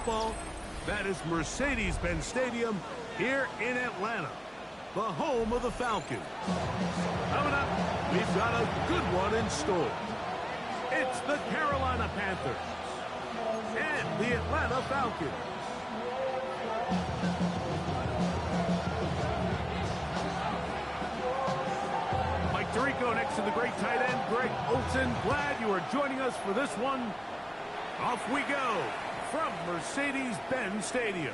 football. That is Mercedes-Benz Stadium here in Atlanta, the home of the Falcons. Coming up, we've got a good one in store. It's the Carolina Panthers and the Atlanta Falcons. Mike Tirico next to the great tight end, Greg Olsen. Glad you are joining us for this one. Off we go from Mercedes-Benz Stadium.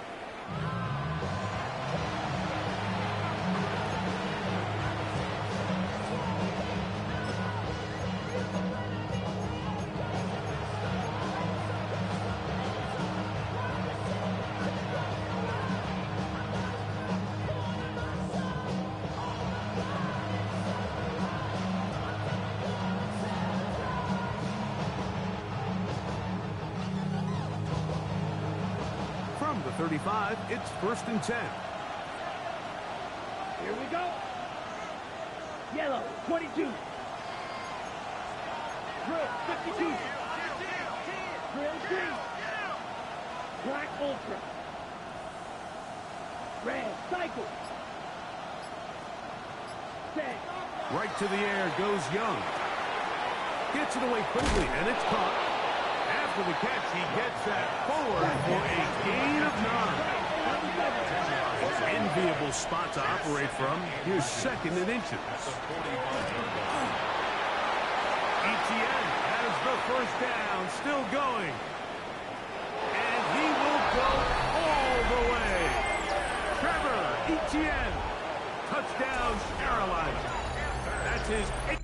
From the 35, it's 1st and 10. Here we go. Yellow, 22. Red, 52. Red, green. Black, ultra. Red, cycle. Set. Right to the air goes Young. Gets it away quickly, and it's caught. After the catch, he gets that forward for a gain of 9. Enviable spot to operate from. Here's 2nd and inches. Etienne has the 1st down, still going. And he will go all the way. Trevor Etienne. Touchdown, Carolina. That's his 8th.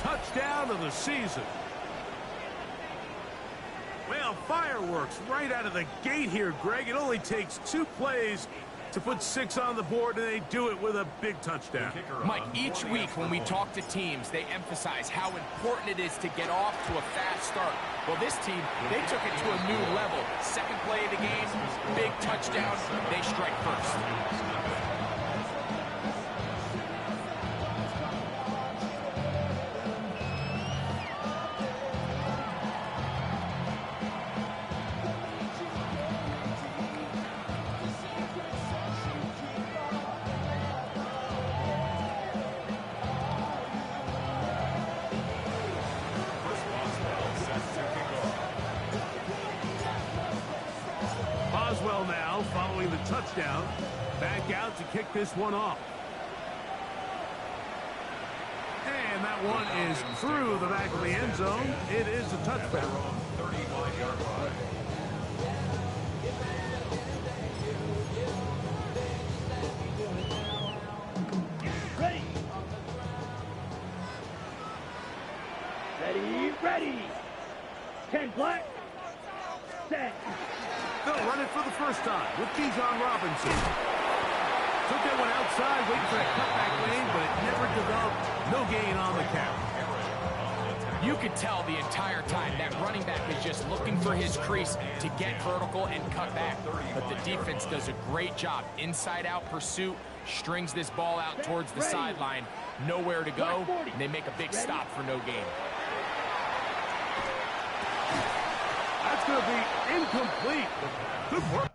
Touchdown of the season. Well, fireworks right out of the gate here, Greg. It only takes 2 plays to put 6 on the board, and they do it with a big touchdown. Mike, each week when we talk to teams, they emphasize how important it is to get off to a fast start. Well, this team, they took it to a new level. 2nd play of the game, big touchdown, they strike first. Boswell now following the touchdown. Back out to kick this one off. And that one is through the back of the end zone. It is a touchdown. 35-yard line. Ready. Ready, ready. 10 black. Set. They'll run it for the first time with Bijan Robinson. Took that one outside, waiting for that cutback lane, but it never developed. No gain on the count. You could tell the entire time that running back is just looking for his crease to get vertical and cut back. But the defense does a great job. Inside-out pursuit, strings this ball out towards the sideline. Nowhere to go, and they make a big stop for no gain. That's going to be incomplete. Good work.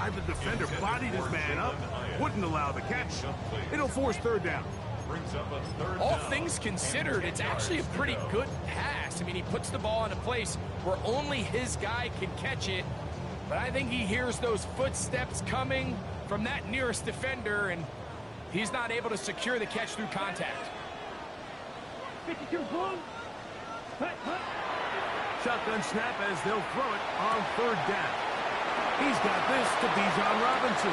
Why the defender bodied his man up, wouldn't allow the catch. It'll force third down. All things considered, it's actually a pretty good pass. I mean, he puts the ball in a place where only his guy can catch it. But I think he hears those footsteps coming from that nearest defender, and he's not able to secure the catch through contact. 52 boom. Shotgun snap as they'll throw it on third down. He's got this to Bijan Robinson.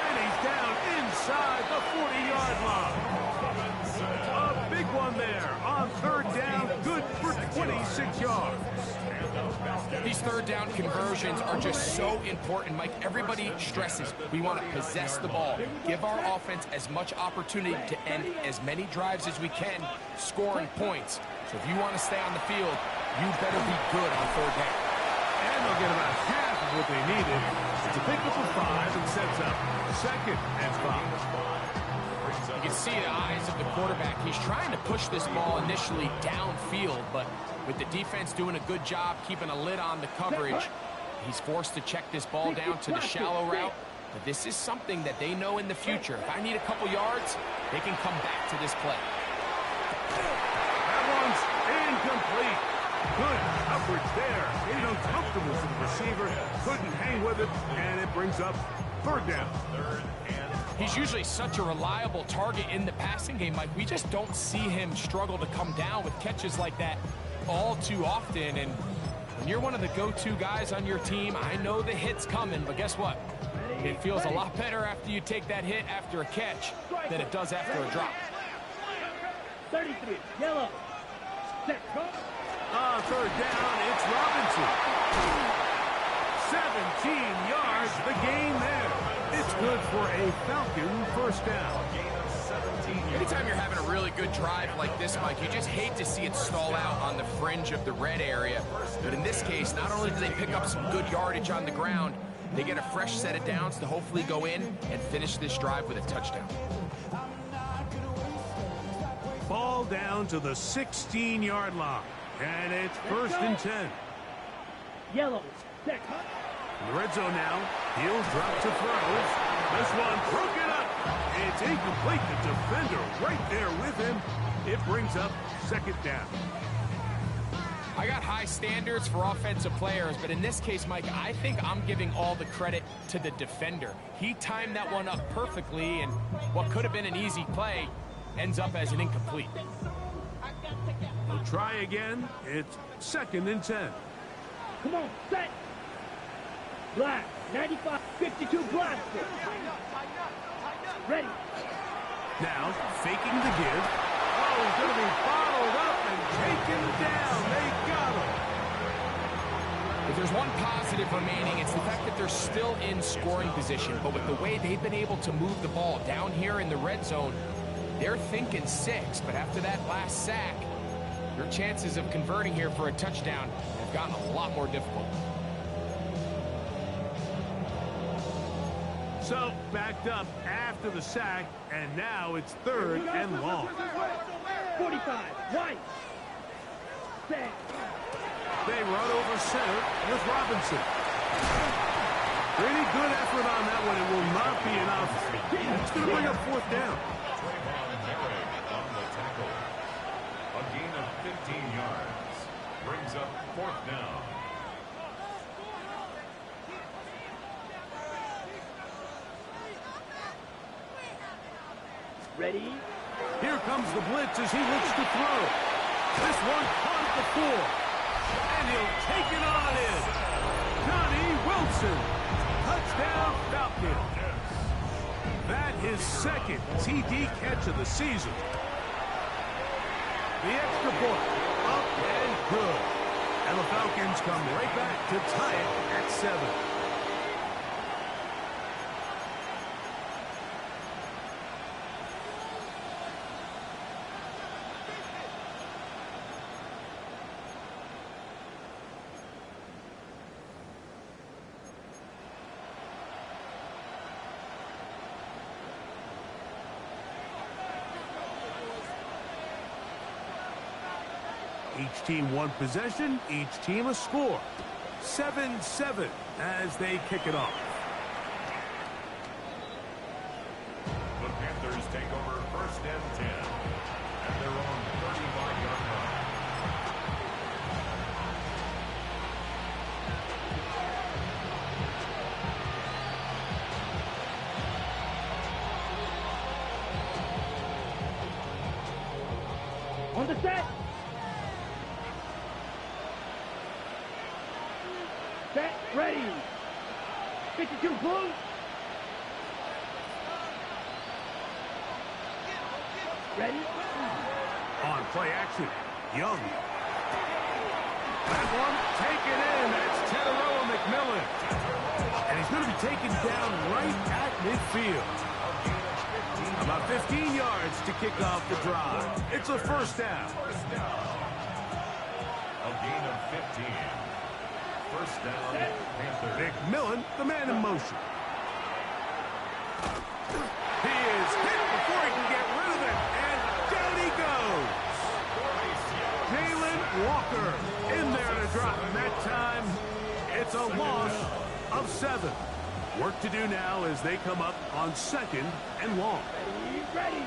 And he's down inside the 40-yard line. A big one there on third down, good for 26 yards. These third down conversions are just so important, Mike. Everybody stresses we want to possess the ball, give our offense as much opportunity to end as many drives as we can, scoring points. So if you want to stay on the field, you better be good on third down. And they'll get about half of what they needed. It's a pickup of 5 and sets up second and 5. You can see the eyes of the quarterback. He's trying to push this ball initially downfield, but with the defense doing a good job keeping a lid on the coverage, he's forced to check this ball down to the shallow route. But this is something that they know in the future. If I need a couple yards, they can come back to this play. That one's incomplete. Good coverage there. Made it uncomfortable for the receiver. Couldn't hang with it, and it brings up third down. He's usually such a reliable target in the passing game, Mike. We just don't see him struggle to come down with catches like that all too often. And when you're one of the go-to guys on your team, I know the hit's coming, but guess what? It feels a lot better after you take that hit after a catch than it does after a drop. 33, yellow. Set, go. Third down, it's Robinson. 17 yards, the gain there. It's good for a Falcon first down. Anytime you're having a really good drive like this, Mike, you just hate to see it stall out on the fringe of the red area. But in this case, not only do they pick up some good yardage on the ground, they get a fresh set of downs to hopefully go in and finish this drive with a touchdown. Ball down to the 16-yard line. And it's first and 10. Yellow. Set. In the red zone now. He'll drop to throws. This one broken up. It's incomplete. The defender right there with him. It brings up second down. I got high standards for offensive players, but in this case, Mike, I think I'm giving all the credit to the defender. He timed that one up perfectly, and what could have been an easy play ends up as an incomplete. We'll try again. It's second and 10. Come on, set. Black, 95, 52 blaster. Ready. Now, faking the give. Oh, he's going to be followed up and taken down. They got him. If there's one positive remaining, it's the fact that they're still in scoring position. But with the way they've been able to move the ball down here in the red zone, they're thinking 6. But after that last sack, their chances of converting here for a touchdown have gotten a lot more difficult. So, backed up after the sack, and now it's third and long. 45, right. Set. They run over center with Robinson. Pretty good effort on that one. It will not be enough. It's going to bring up fourth down. A gain of 15 yards brings up fourth down. Ready. Here comes the blitz as he looks to throw. This one caught at the 4. And he'll take it on in. Johnny Wilson. Touchdown Falcon. That his second TD catch of the season. The extra point. Up and good. And the Falcons come right back to tie it at 7. Each team one possession, each team a score. 7-7 as they kick it off. Set, ready. 52 blue. Ready? On play action, Young. That one taken in. That's Teteroa McMillan. And he's going to be taken down right at midfield. About 15 yards to kick off the drive. It's a first down. A gain of 15. First down, Panthers. McMillan, the man in motion. He is hit before he can get rid of it. And down he goes. Jalen Walker in there to drop. And that time, it's a loss of 7. Work to do now as they come up on 2nd and long. Ready.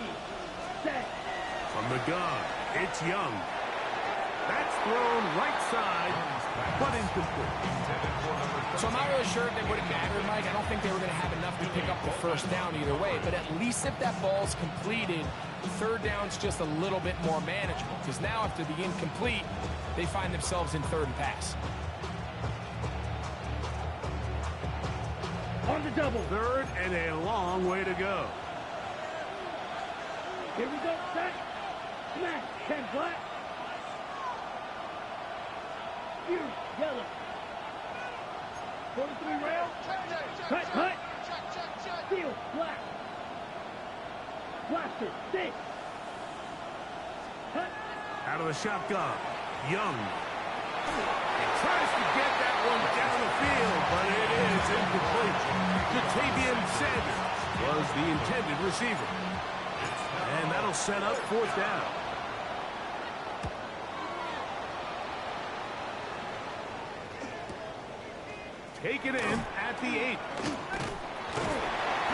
Set. From the gun, it's Young. That's thrown right side, but incomplete. So I'm not really sure if they would have mattered, Mike. I don't think they were going to have enough to pick up the first down either way. But at least if that ball's completed, third down's just a little bit more manageable. Because now after the incomplete, they find themselves in 3rd and pass. On the double. 3rd and a long way to go. Here we go. Set. Smash. 10 flat. You. Yellow. 43 rail. Cut. Cut. Steel. Black. Blaster. 6. Cut. Out of the shotgun, Young. He tries to get that one down the field, but it is incomplete. Jatavian Sanders was the intended receiver. And that'll set up 4th down. Take it in at the 8.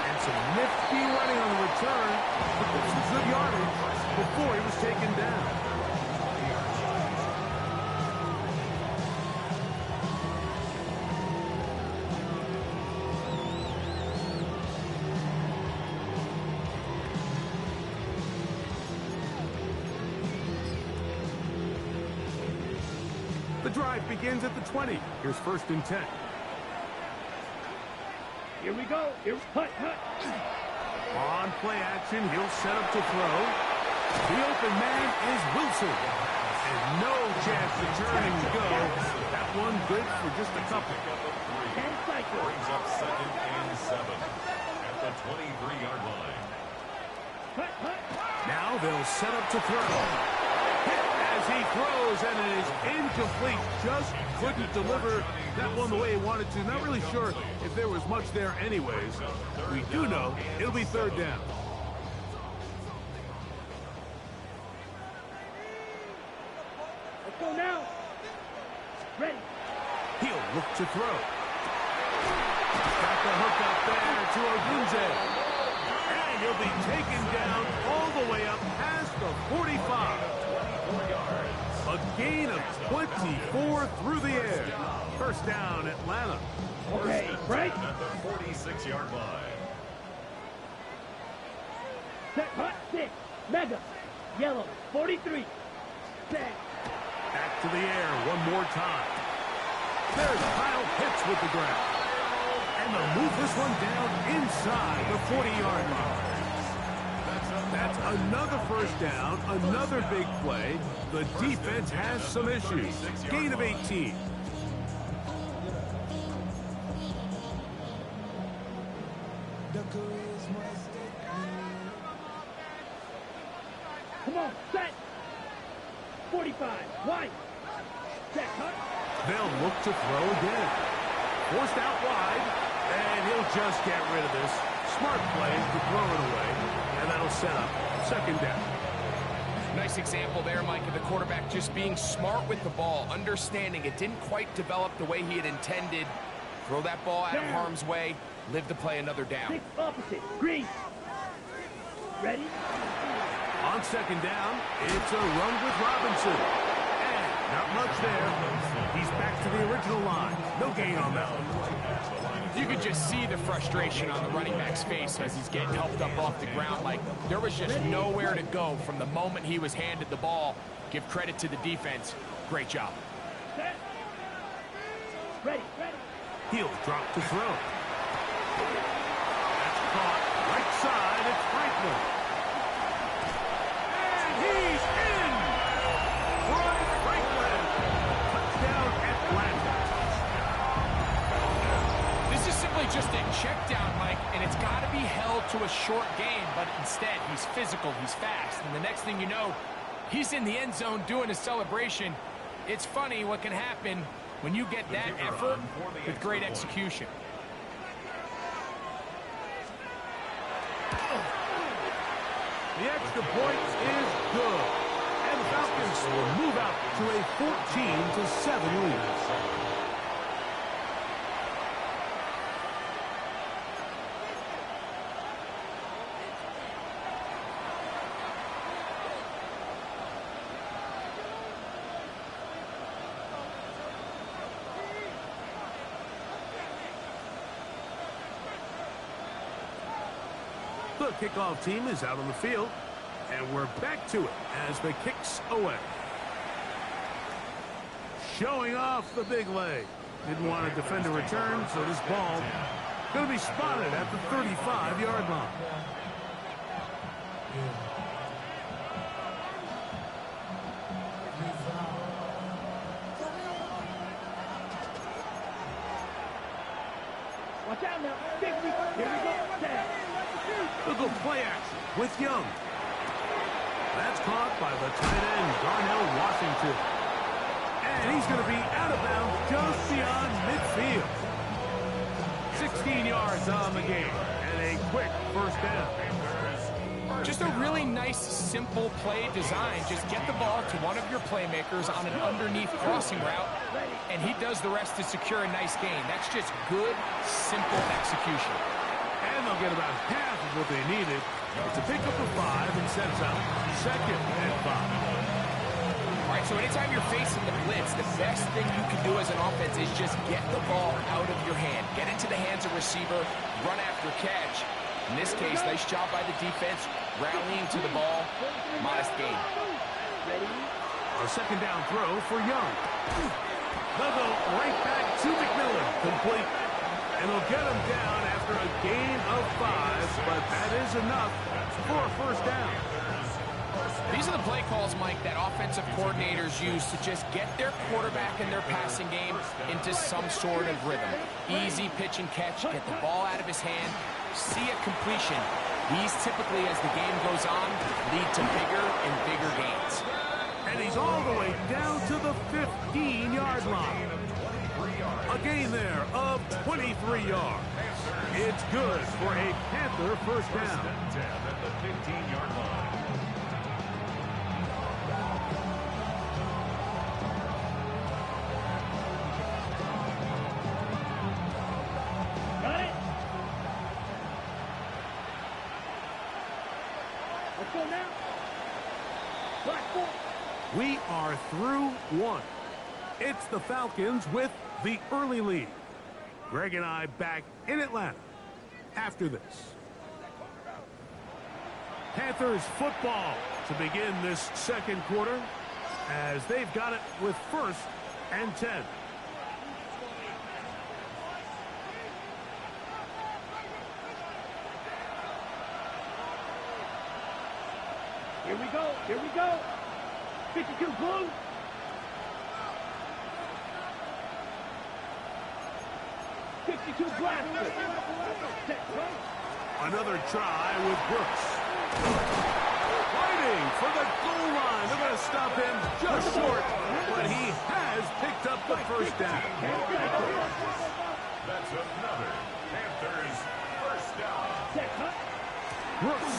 And some nifty running on the return, but there's some good yardage before he was taken down. The drive begins at the 20. Here's 1st and 10. Here we go. Here. Cut. Cut. On play action, he'll set up to throw. The open man is Wilson. And no chance to turn and go. That one good for just a couple. 10 cycles. Brings up 2nd and 7 at the 23-yard line. Cut. Cut. Now they'll set up to throw. Hit as he throws, and it is incomplete. Just couldn't deliver that one the way he wanted to. Not really sure if there was much there anyways. We do know it'll be 3rd down. Let's go now. Ready. He'll look to throw. Got the hook up there to Odunze. And he'll be taken down all the way up past the 45. A gain of 24 through the air. First down, Atlanta. Okay, right. At the 46-yard line. Set. Cut. 6. Mega. Yellow. 43. Set. Back to the air one more time. There's Kyle Pitts with the grab. And they'll move this one down inside the 40-yard line. That's another first down, another big play. The defense has some issues. Gain of 18. Come on. Set. 45. Wide. Set. Cut. They'll look to throw again. Forced out wide, and he'll just get rid of this. Smart play to throw it away, and that'll set up 2nd down. Nice example there, Mike, of the quarterback just being smart with the ball, understanding it didn't quite develop the way he had intended. Throw that ball out of harm's way, live to play another down. 6 opposite. Green. Ready. On 2nd down, it's a run with Robinson. And not much there. He's back to the original line. No gain on that one. You could just see the frustration on the running back's face as he's getting helped up off the ground. Like, there was just nowhere to go from the moment he was handed the ball. Give credit to the defense. Great job. Set. Ready, ready. He'll drop to throw. That's caught. Right side, it's Franklin. And he's in! Roy Franklin. Touchdown Atlanta. This is simply just a check down, Mike, and it's got to be held to a short gain, but instead he's physical, he's fast, and the next thing you know, he's in the end zone doing a celebration. It's funny what can happen when you get that effort with great execution. The extra point is good. And the Falcons will move out to a 14-7 lead. The kickoff team is out on the field, and we're back to it as the kick's away. Showing off the big leg. Didn't want to defend a return, so this ball going to be spotted at the 35-yard line. Watch out now. 50. Here we go. 10. We'll go play action with Young. That's caught by the tight end, Darnell Washington. And he's going to be out of bounds just beyond midfield. 16 yards on the game and a quick first down. Just a really nice, simple play design. Just get the ball to one of your playmakers on an underneath crossing route, and he does the rest to secure a nice gain. That's just good, simple execution. And they'll get about half of what they needed. It's a pickup of 5 and sets out second and 5. All right, so anytime you're facing the blitz, the best thing you can do as an offense is just get the ball out of your hand. Get into the hands of receiver, run after catch. In this case, nice job by the defense, rallying to the ball, modest gain. A second down throw for Young. They'll go right back to McMillan, complete. And they'll get him down after a gain of 5, but that is enough for a first down. These are the play calls, Mike, that offensive coordinators use to just get their quarterback and their passing game into some sort of rhythm. Easy pitch and catch, get the ball out of his hand, see a completion. These typically, as the game goes on, lead to bigger and bigger gains. And he's all the way down to the 15-yard line. A gain there of 23 yards. It's good for a Panther first down. At the 15-yard line. Got it. Let's go now. Black ball. We are through one. It's the Falcons with the early lead. Greg and I back in Atlanta after this. Panthers football to begin this second quarter as they've got it with 1st and 10. Here we go. Here we go. 52 blue. Black. Another try with Brooks. Fighting for the goal line. They're going to stop him just short, but he has picked up the first down. That's another Panthers first down. Brooks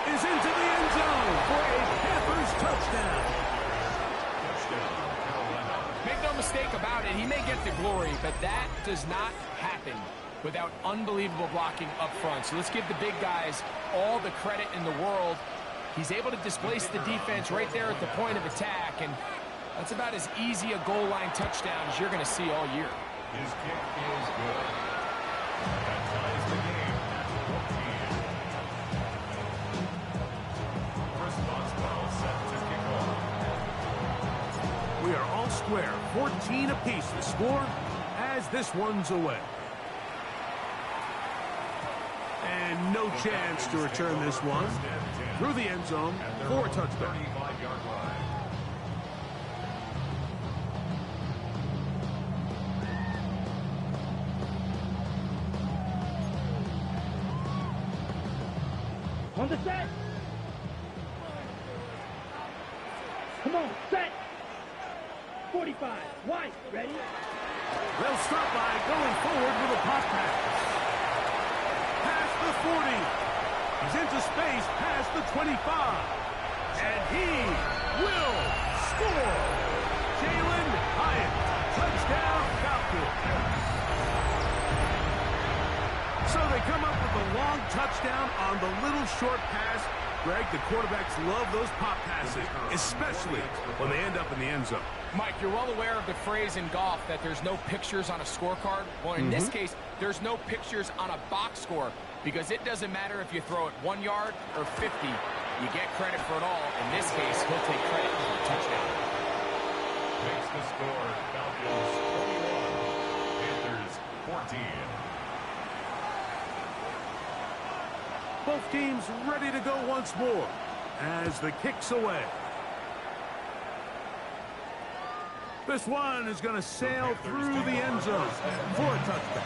is into the end zone for a Panthers touchdown. Make no mistake about it, he may get the glory, but that does not happen without unbelievable blocking up front. So let's give the big guys all the credit in the world. He's able to displace the defense right there at the point of attack, and that's about as easy a goal line touchdown as you're going to see all year. His kick is good. That ties the game at 14. Response ball set to kick off. We are all square. 14 apiece the score as this one's away. And no chance to return this one through the end zone for a touchback. On the set. Come on, set. 45. Wide. Ready? They'll start by going forward with a pop pass. Past the 40. He's into space past the 25. And he will score. Jalen Hyatt. Touchdown Falcons. So they come up with a long touchdown on the little short pass. Greg, the quarterbacks love those pop passes, especially when they end up in the end zone. Mike, you're well aware of the phrase in golf that there's no pictures on a scorecard. Well, in this case, there's no pictures on a box score because it doesn't matter if you throw it 1 yard or 50. You get credit for it all. In this case, he'll take credit for a touchdown. Makes the score Falcons 21, Panthers 14. Both teams ready to go once more as the kick's away. This one is going to sail through the end zone for a touchback.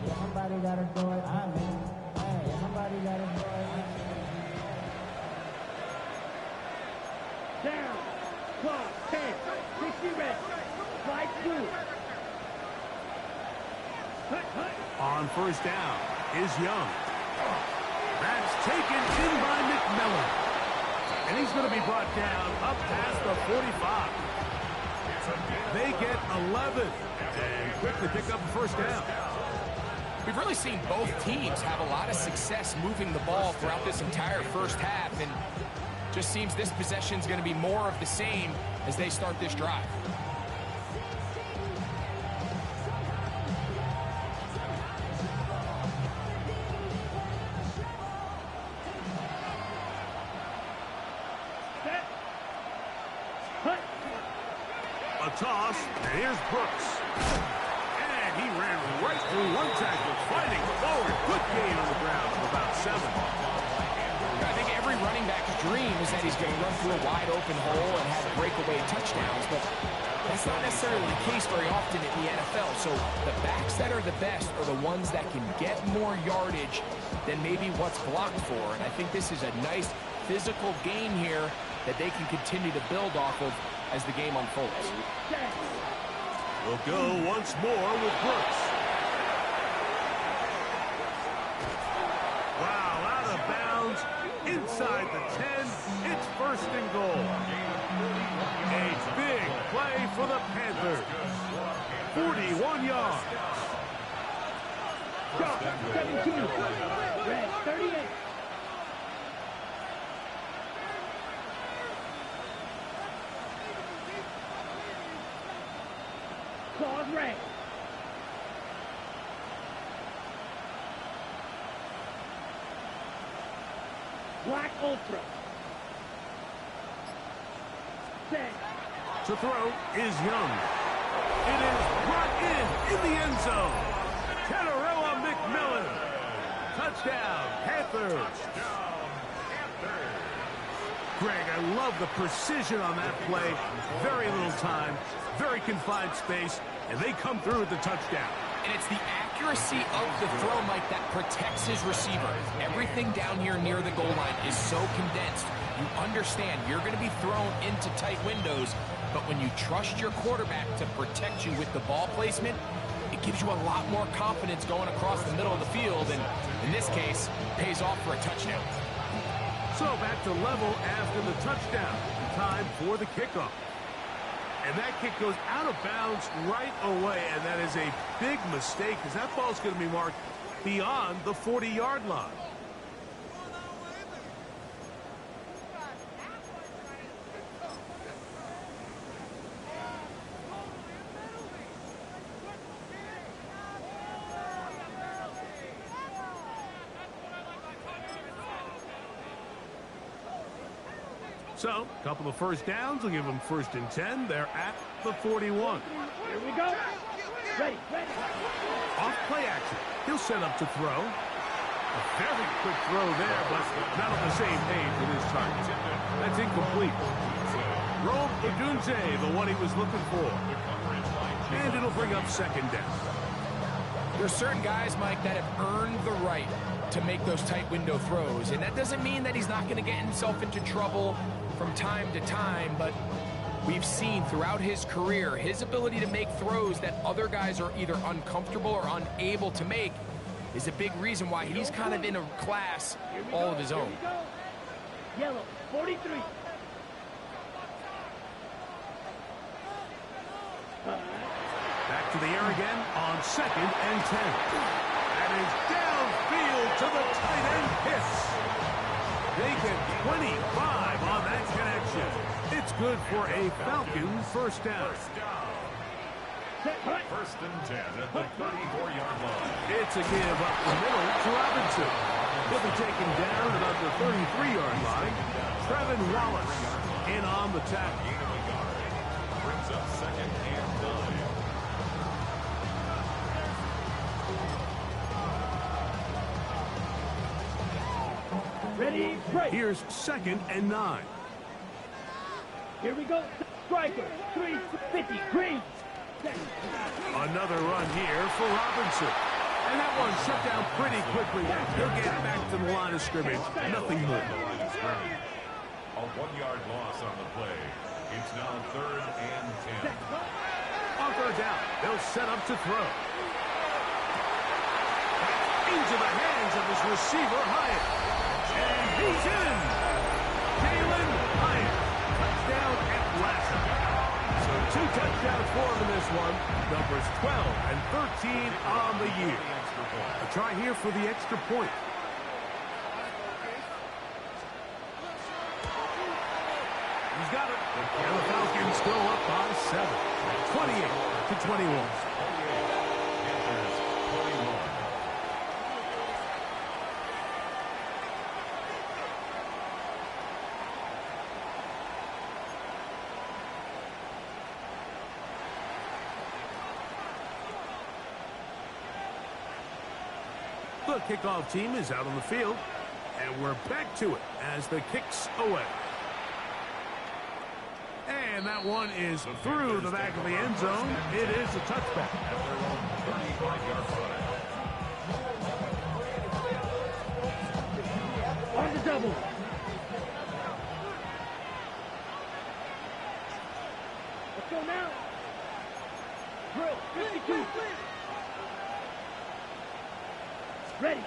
Somebody gotta do it. I mean, hey, somebody gotta do it. Down. Clock. 10. 60 red. Slide through. Hut, hut. On first down is Young. That's taken in by McMillan. And he's going to be brought down up past the 45. They get 11 and quickly pick up a first down. We've really seen both teams have a lot of success moving the ball throughout this entire first half, and just seems this possession's going to be more of the same as they start this drive. Set. Hut. A toss, and here's Brooks. And he ran right through one tackle, fighting forward. Good gain on the ground of about 7. I think every running back's dream is that he's going to run through a wide open hole and have breakaway touchdowns, but that's not necessarily the case very often in the NFL. So the backs that are the best are the ones that can get more yardage than maybe what's blocked for. And I think this is a nice physical gain here that they can continue to build off of as the game unfolds. We'll go once more with Brooks. Wow, out of bounds, inside the 10, it's first and goal. A big play for the Panthers. 41 yards. Drop. 17. Red. 38. Claws red. Black Ultra. Set. To throw is Young. It is brought in the end zone. Kenarella McMillan. Touchdown, Panthers. Greg, I love the precision on that play. Very little time, very confined space, and they come through with the touchdown. And it's the accuracy of the throw, Mike, that protects his receiver. Everything down here near the goal line is so condensed. You understand you're going to be thrown into tight windows, but when you trust your quarterback to protect you with the ball placement, it gives you a lot more confidence going across the middle of the field, and in this case, pays off for a touchdown. So back to level after the touchdown. Time for the kickoff. And that kick goes out of bounds right away, and that is a big mistake because that ball's going to be marked beyond the 40-yard line. So, a couple of first downs will give them 1st and 10. They're at the 41. Here we go. Ready, ready. Off play action. He'll set up to throw. A very quick throw there, but not on the same page with his target. That's incomplete. Robe Odunze, the one he was looking for. And it'll bring up 2nd down. There's certain guys, Mike, that have earned the right to make those tight window throws. And that doesn't mean that he's not going to get himself into trouble from time to time, but we've seen throughout his career his ability to make throws that other guys are either uncomfortable or unable to make is a big reason why he's kind of in a class all of his own. Yellow, 43. Back to the air again on 2nd and 10. That is downfield to the tight end hits. They get 25 on that connection. It's good for a Falcons 1st down. 1st and 10 at the 34-yard line. It's a give up the middle to Robinson. He'll be taken down about the 33-yard line. Trevin Wallace in on the tackle. Gain of a yard. Brings up 2nd and 9. Ready, break. Here's 2nd and 9. Here we go. Striker, 350, green. Another run here for Robinson. And that one shut down pretty quickly. He'll get back to the line of scrimmage. Nothing more. A 1-yard loss on the play. It's now 3rd and 10. On 3rd down, they'll set up to throw. Into the hands of his receiver, Hyatt. And he's in. Jalen Hyatt. Touchdown Atlanta. So 2 touchdowns for him in this one. Numbers 12 and 13 on the year. A try here for the extra point. He's got it. And the Falcons go up by 7. 28-21. The kickoff team is out on the field, and we're back to it as the kick's away. And that one is through the back of the end zone. It is a touchback. On the double. Let's go now. Drill, 52. Ready.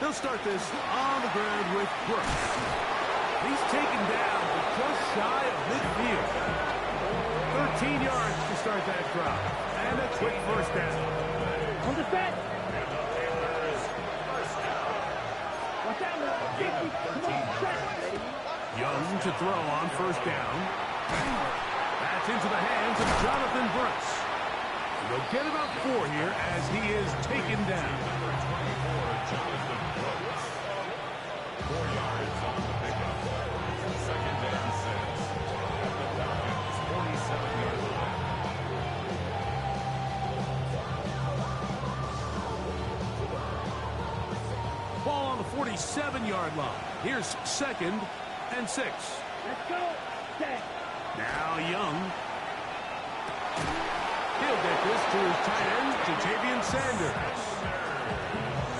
They'll start this on the ground with Brooks. He's taken down to just shy of midfield. 13 yards to start that drive. And a quick 1st down. On the set. Watch out now. 50. Come on, set. Young to throw on 1st down. That's into the hands of Jonathan Brooks. They'll get about 4 here as he is taken down. Number 24, Jonathan Brooks. 4 yards on the pickup. 2nd and 6. At the Falcons' 47-yard line. Ball on the 47-yard line. Here's 2nd and 6. Let's go. Set. Now Young. He'll get this to his tight end, Jatavian Sanders.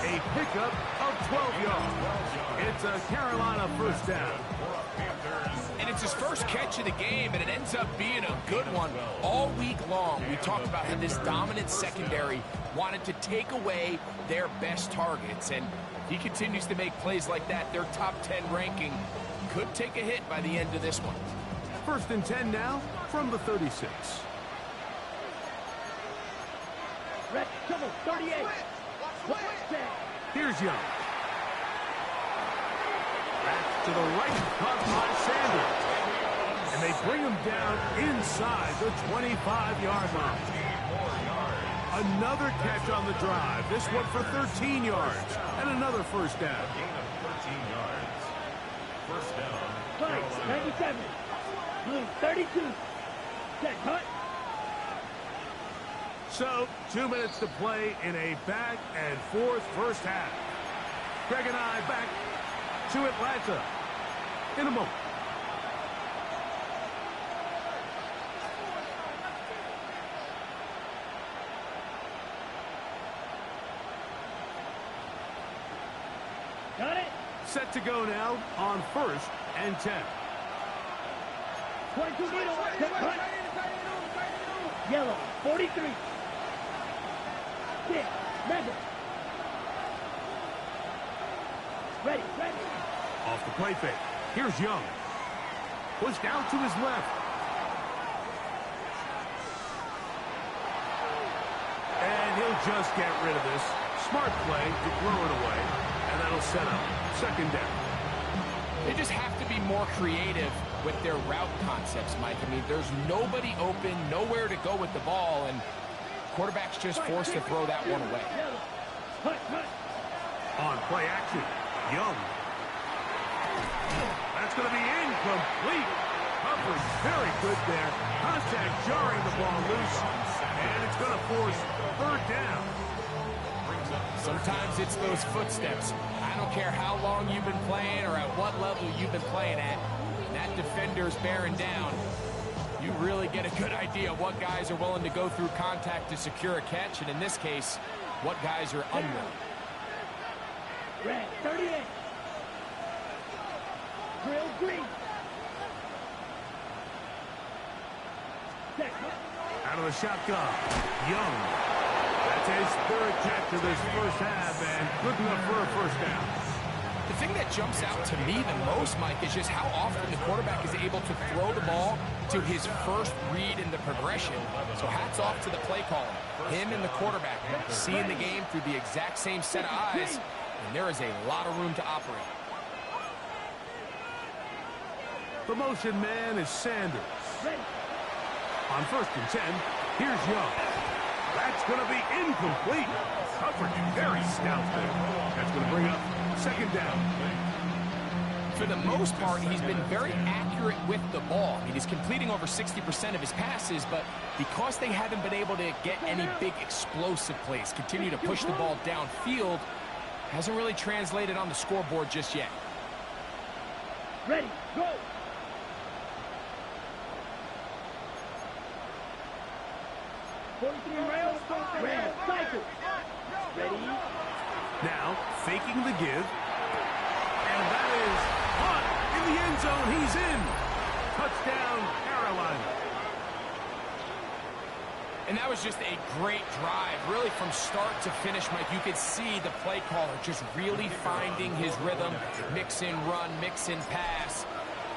A pickup of 12 yards. It's a Carolina 1st down. And it's his first catch of the game, and it ends up being a good one. All week long, we talked about how this dominant secondary wanted to take away their best targets, and he continues to make plays like that. Their top 10 ranking could take a hit by the end of this one. 1st and 10 now from the 36. Red, double, 38. Here's Young. Back to the right, caught by Sanders. And they bring him down inside the 25-yard line. Another catch on the drive. This one for 13 yards. And another 1st down. Gain of 13 yards. 1st down White, 97. Blue, 32. Set, hut. So, 2 minutes to play in a back-and-forth first half. Greg and I back to Atlanta in a moment. Got it? Set to go now on 1st and 10. 22 middle. Set, hut. Yellow, 43. 6, level. Ready, ready. Off the play fake. Here's Young. Pushed out to his left. And he'll just get rid of this. Smart play to throw it away. And that'll set up 2nd down. They just have to be more creative with their route concepts, Mike. I mean, there's nobody open, nowhere to go with the ball, and quarterback's just forced to throw that one away. Hut, hut. On play action, Young. That's going to be incomplete. Coverage very good there. Contact jarring the ball loose, and it's going to force 3rd down. Sometimes it's those footsteps. I don't care how long you've been playing or at what level you've been playing at. When that defender's bearing down, you really get a good idea of what guys are willing to go through contact to secure a catch, and in this case, what guys are unwilling. Red, 38. Grill, green. Set, hut. Out of the shotgun, Young. That's his 3rd catch of this first half, and good enough for a 1st down. The thing that jumps out to me the most, Mike, is just how often the quarterback is able to throw the ball to his first read in the progression. So hats off to the play caller. Him and the quarterback seeing the game through the exact same set of eyes, and there is a lot of room to operate. The motion man is Sanders. Ready. On 1st and 10, here's Young. That's going to be incomplete. Coverage very stout there. That's going to bring up 2nd down. For the most part, he's been very accurate with the ball. I mean, he's completing over 60% of his passes, but because they haven't been able to get any big explosive plays, continue to push the ball downfield, hasn't really translated on the scoreboard just yet. Ready, go. Red, cycle. Ready. Now, faking the give. And that is caught in the end zone. He's in. Touchdown, Carolina. And that was just a great drive, really from start to finish, Mike. You could see the play caller just really finding his rhythm, mix in run, mix in pass.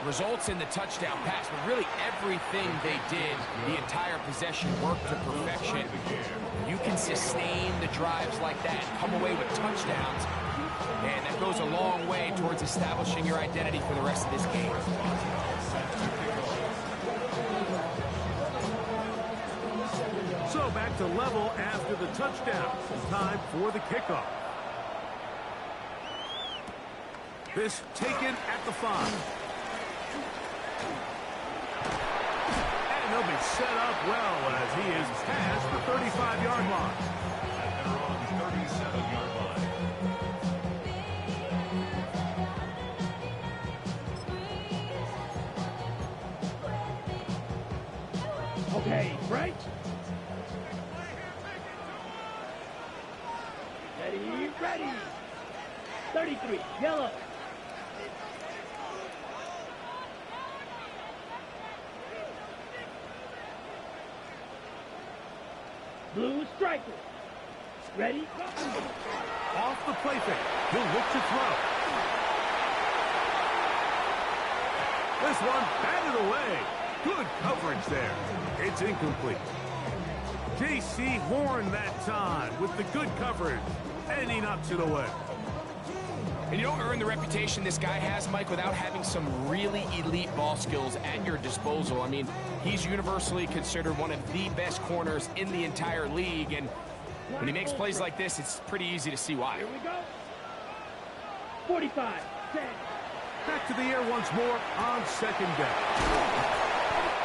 Results in the touchdown pass, but really everything they did, the entire possession worked to perfection. You can sustain the drives like that, come away with touchdowns, and that goes a long way towards establishing your identity for the rest of this game. So back to level after the touchdown. Time for the kickoff. This taken at the 5. And he'll be set up well as he is past the 35-yard line. And they're on the 37-yard line. Okay, right. Ready, ready. 33, yellow. Blue striker. Ready? Off the play fake. He'll look to throw. This one batted away. Good coverage there. It's incomplete. J.C. Horn that time with the good coverage. And he knocks it away. And you don't earn the reputation this guy has, Mike, without having some really elite ball skills at your disposal. I mean, he's universally considered one of the best corners in the entire league, and when he makes plays like this, it's pretty easy to see why. Here we go. 45, 10. Back to the air once more on second down.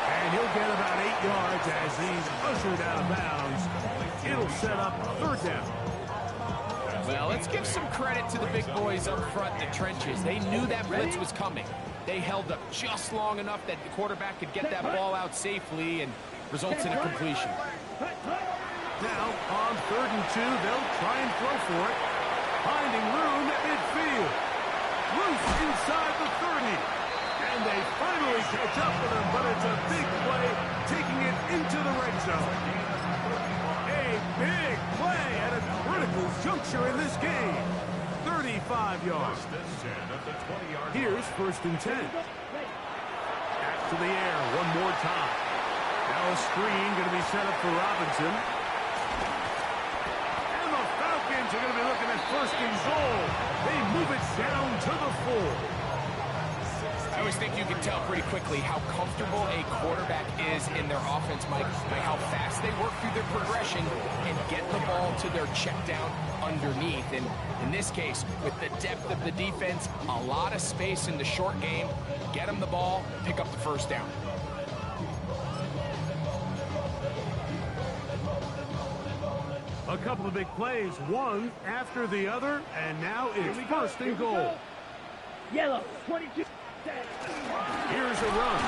And he'll get about 8 yards as he's ushered out of bounds. It'll set up third down. Well, let's give some credit to the big boys up front in the trenches. They knew that blitz was coming. They held up just long enough that the quarterback could get that ball out safely and results in a completion. Now, on 3rd and 2, they'll try and throw for it. Finding room at midfield. Loose inside the 30. And they finally catch up with him, but it's a big play, taking it into the red zone. A big play at a critical juncture in this game. 35 yards. Here's 1st and 10. Back to the air one more time. Now a screen going to be set up for Robinson. And the Falcons are going to be looking at 1st and goal. They move it down to the 4. I always think you can tell pretty quickly how comfortable a quarterback is in their offense, Mike, by how fast they work through their progression and get the ball to their check down underneath. And in this case, with the depth of the defense, a lot of space in the short game, get them the ball, pick up the 1st down. A couple of big plays, one after the other, and now it's 1st and goal. Yellow, 22. Here's a run.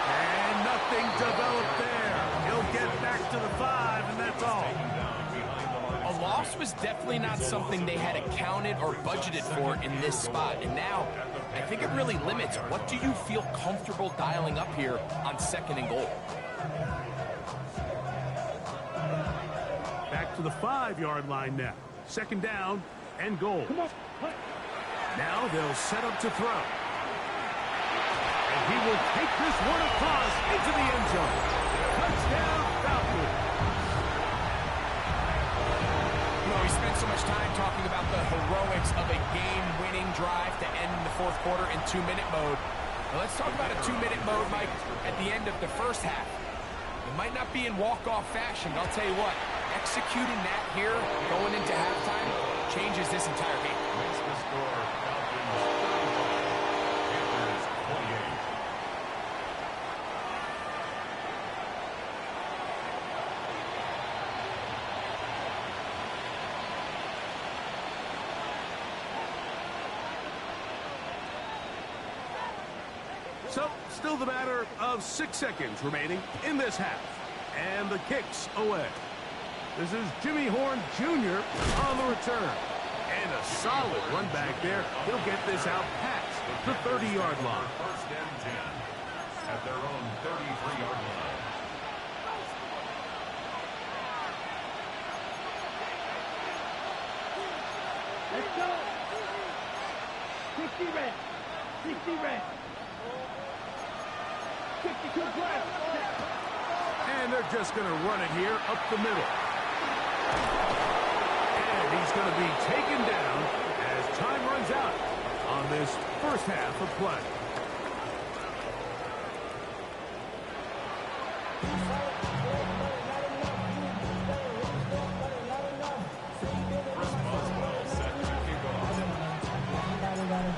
And nothing developed there. He'll get back to the 5, and that's all. A loss was definitely not something they had accounted or budgeted for in this spot. And now, I think it really limits what do you feel comfortable dialing up here on 2nd and goal. Back to the 5-yard line now. 2nd down and goal. Now they'll set up to throw. He will take this one across into the end zone. Touchdown, Falcons. You know, we spent so much time talking about the heroics of a game-winning drive to end the 4th quarter in 2-minute mode. Now let's talk about a 2-minute mode, Mike, at the end of the 1st half. It might not be in walk-off fashion, but I'll tell you what, executing that here, going into halftime, changes this entire game. Makes the score Falcons 31, Panthers 28. So, still the matter of 6 seconds remaining in this half. And the kick's away. This is Jimmy Horn Jr. on the return. And a solid run back there. He'll get this out past the 30-yard line. 1st and 10 at their own 33-yard line. Let's go. 60 red. 60 red. 62 black. And they're just going to run it here up the middle. And he's going to be taken down as time runs out on this 1st half of play.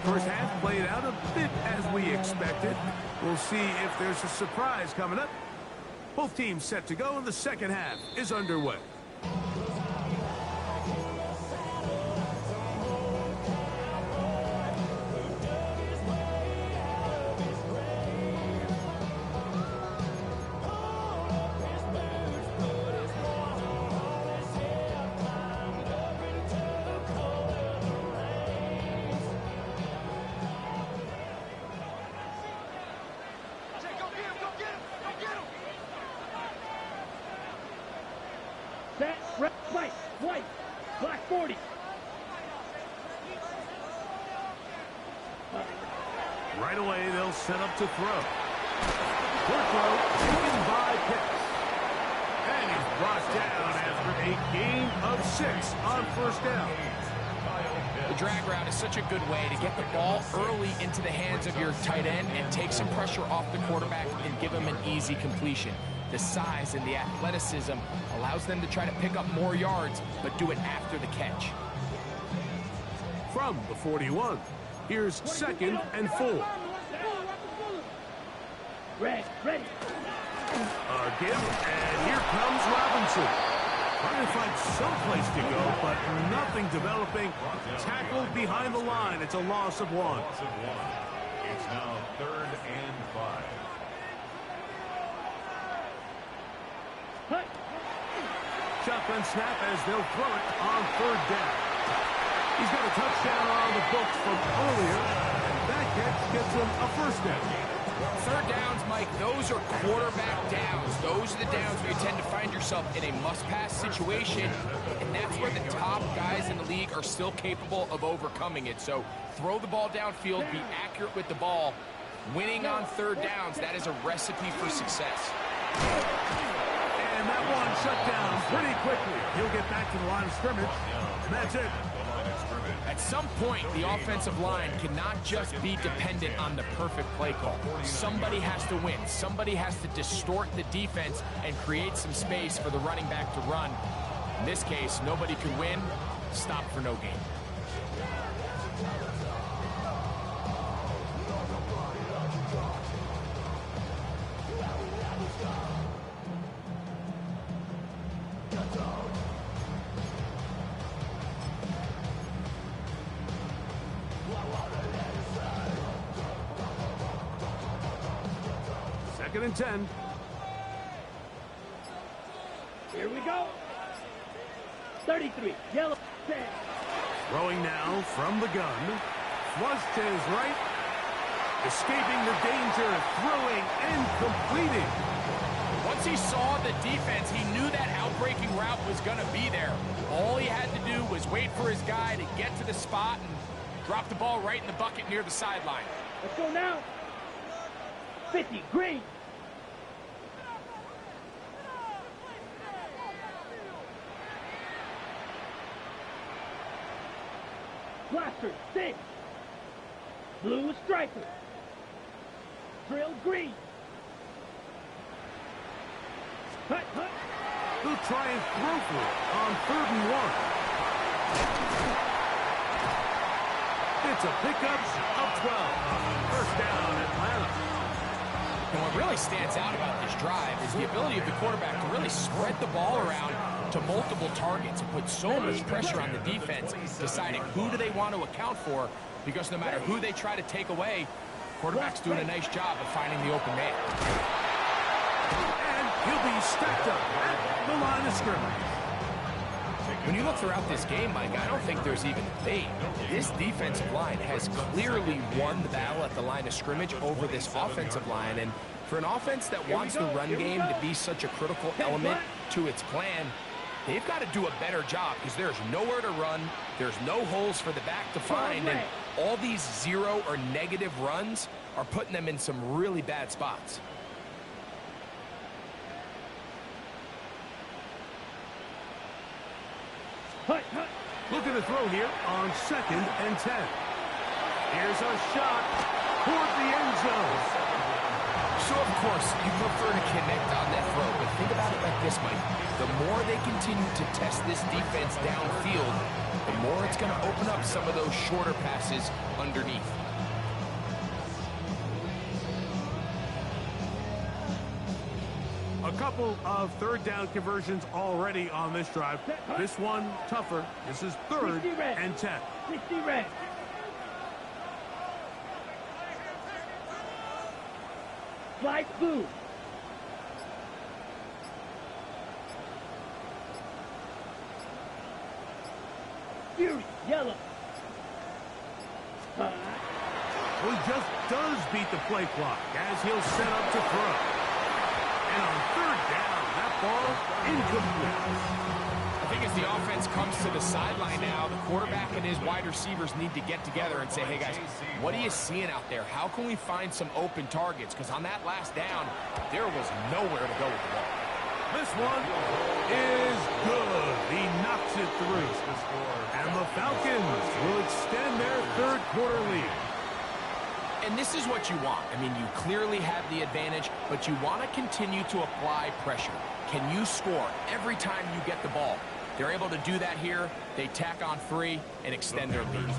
First half played out a bit as we expected. We'll see if there's a surprise coming up. Both teams set to go, and the 2nd half is underway. Set, red, white, white, black 40. Right away, they'll set up to throw. Quick throw taken by Pitts. And he's brought down after a gain of 6 on 1st down. The drag route is such a good way to get the ball early into the hands of your tight end and take some pressure off the quarterback and give him an easy completion. The size and the athleticism allows them to try to pick up more yards, but do it after the catch. From the 41, Here's 2nd and 4. Ready. A give, and here comes Robinson. Trying to find someplace to go, but nothing developing. Tackled behind the line. It's a loss of 1. It's now 3rd and 5. Shotgun snap as they'll throw it on 3rd down. He's got a touchdown on the books from earlier, and that catch gets him a 1st down. 3rd downs, Mike, those are quarterback downs. Those are the downs where you tend to find yourself in a must-pass situation, and that's where the top guys in the league are still capable of overcoming it. So throw the ball downfield, be accurate with the ball. Winning on 3rd downs, that is a recipe for success. And that one shut down pretty quickly. He'll get back to the line of scrimmage, and that's it. At some point, the offensive line cannot just be dependent on the perfect play call. Somebody has to win. Somebody has to distort the defense and create some space for the running back to run. In this case, nobody could win. Stop for no gain. Second and 10. Here we go. 33. Yellow. 10. Throwing now from the gun. Flush to his right. Escaping the danger. Throwing and completing. Once he saw the defense, he knew that outbreaking route was going to be there. All he had to do was wait for his guy to get to the spot and drop the ball right in the bucket near the sideline. Let's go now. 50. Green. Blaster, 6. Blue striker. Drill green. Hut. They'll try and throw for it on 3rd and 1. It's a pickup of 12. 1st down, Atlanta. And what really stands out about this drive is the ability of the quarterback to really spread the ball around to multiple targets and put so much pressure on the defense, deciding who do they want to account for, because no matter who they try to take away, quarterback's doing a nice job of finding the open man. And he'll be stacked up at the line of scrimmage. When you look throughout this game, Mike, I don't think there's even debate. This defensive line has clearly won the battle at the line of scrimmage over this offensive line. And for an offense that wants the run game to be such a critical element to its plan, they've got to do a better job, because there's nowhere to run, there's no holes for the back to find, and all these 0 or negative runs are putting them in some really bad spots. Looking to throw here on 2nd and 10. Here's a shot toward the end zone. So, of course, you prefer to connect on that throw, but think about it like this, Mike. The more they continue to test this defense downfield, the more it's going to open up some of those shorter passes underneath. A couple of 3rd down conversions already on this drive. This one tougher. This is 3rd and 10. 60 red. Flight blue. Fury yellow. Well, he just does beat the play clock as he'll set up to throw. And on 3rd down, that ball incomplete. I think as the offense comes to the sideline now, the quarterback and his wide receivers need to get together and say, hey, guys, what are you seeing out there? How can we find some open targets? Because on that last down, there was nowhere to go with the ball. This one is good. He knocks it through. And the Falcons will extend their 3rd quarter lead. And this is what you want. I mean, you clearly have the advantage, but you want to continue to apply pressure. Can you score every time you get the ball? They're able to do that here. They tack on 3 and extend their lead.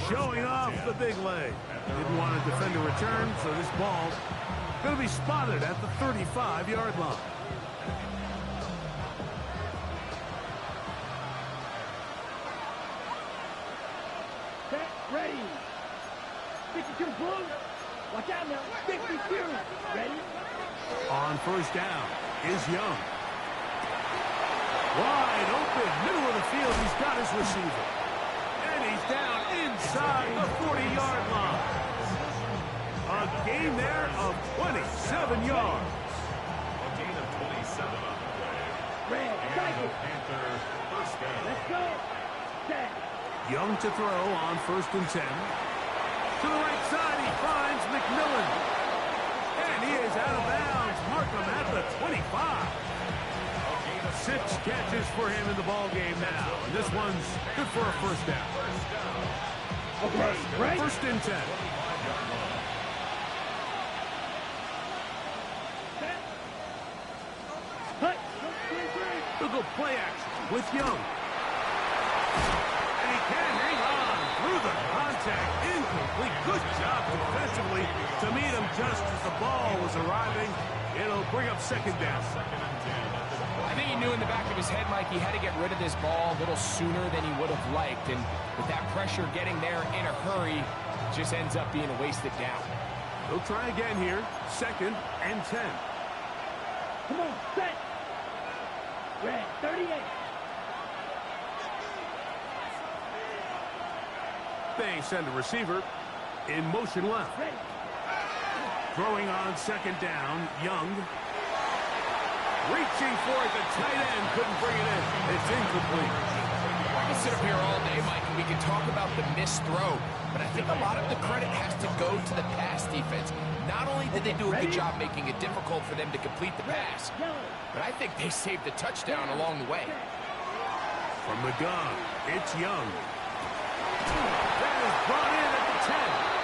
Showing off the big leg. Didn't want to defend a return, so this ball going to be spotted at the 35-yard line. Set, ready. 52 blue. Watch out now. 52. Ready? On first down is Young. Wide open, middle of the field. He's got his receiver. And he's down inside the 40-yard line. A gain there of 27 yards. A gain of 27 on the play. Red, cycle. Panthers first down. Let's go. Set. Young to throw on first and 10. To the right side, he finds McMillan. And he is out of bounds. Mark him at the 25. 6 catches for him in the ball game now. And this one's good for a first down. Okay, right? First and 10. Set. Hut. They'll go play action with Young. And he can hang on through the contact. Incomplete. Good job defensively to meet him just as the ball was arriving. It'll bring up second down. I think he knew in the back of his head, Mike, he had to get rid of this ball a little sooner than he would have liked. And with that pressure getting there in a hurry, it just ends up being a wasted down. They'll try again here. Second and 10. Come on, set. Red, 38. They send a receiver in motion left. Ready. Throwing on second down, Young. Reaching for it, the tight end couldn't bring it in. It's incomplete. I can sit up here all day, Mike, and we can talk about the missed throw, but I think a lot of the credit has to go to the pass defense. Not only did they do a good job making it difficult for them to complete the pass, but I think they saved the touchdown along the way. From the gun, it's Young. That is brought in at the 10.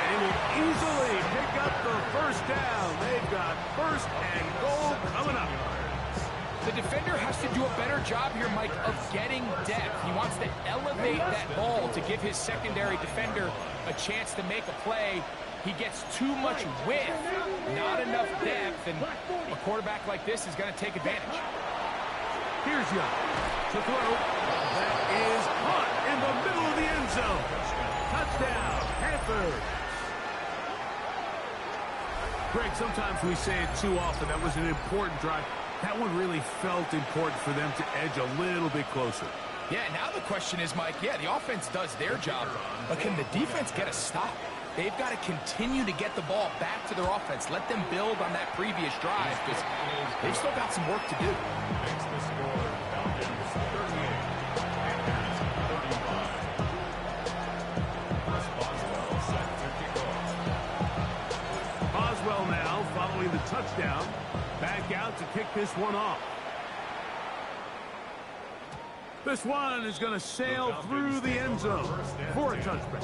And will easily pick up the first down. They've got first and goal coming up. The defender has to do a better job here, Mike, of getting depth. He wants to elevate that ball to give his secondary defender a chance to make a play. He gets too much width, not enough depth, and a quarterback like this is going to take advantage. Here's Young to throw. That is caught in the middle of the end zone. Touchdown, Panthers. Greg, sometimes we say it too often. That was an important drive. That one really felt important for them to edge a little bit closer. Yeah, now the question is, Mike, yeah, the offense does their job, but can the defense get a stop? They've got to continue to get the ball back to their offense. Let them build on that previous drive because they've still got some work to do. Makes the score. Falcons 38. Panthers 35. Chris Boswell set to kick off. Boswell now following the touchdown. Back out to kick this one off. This one is going to sail through the end zone for a touchback.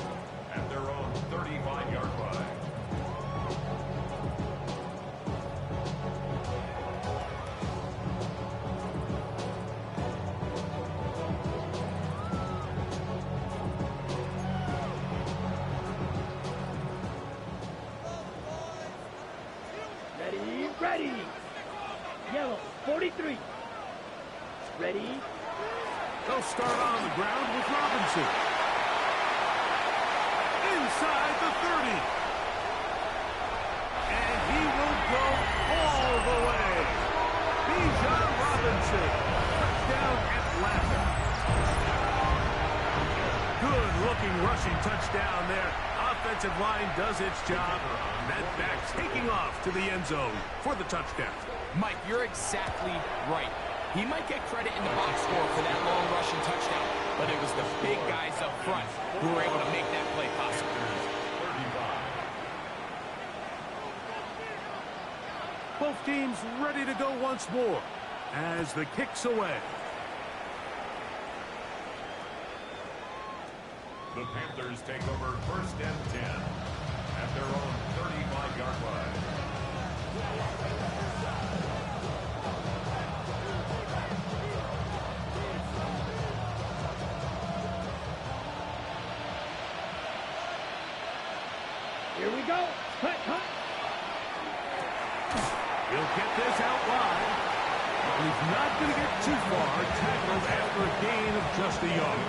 At their own 35-yard line. Ready, ready. Yellow, 43. Ready. They'll start on the ground with Robinson. Inside the 30. And he will go all the way. Bijan Robinson. Touchdown Atlanta. Good looking rushing touchdown there. Offensive line does its job. That back taking off to the end zone for the touchdown. Mike, you're exactly right. He might get credit in the box score for that long rushing touchdown, but it was the big guys up front who were able to make that play possible. 35. Both teams ready to go once more as the kick's away. The Panthers take over first and 10 at their own 35-yard line. Here we go. Cut, cut. He'll get this out wide. He's not going to get too far. Tackled after a gain of just a yard.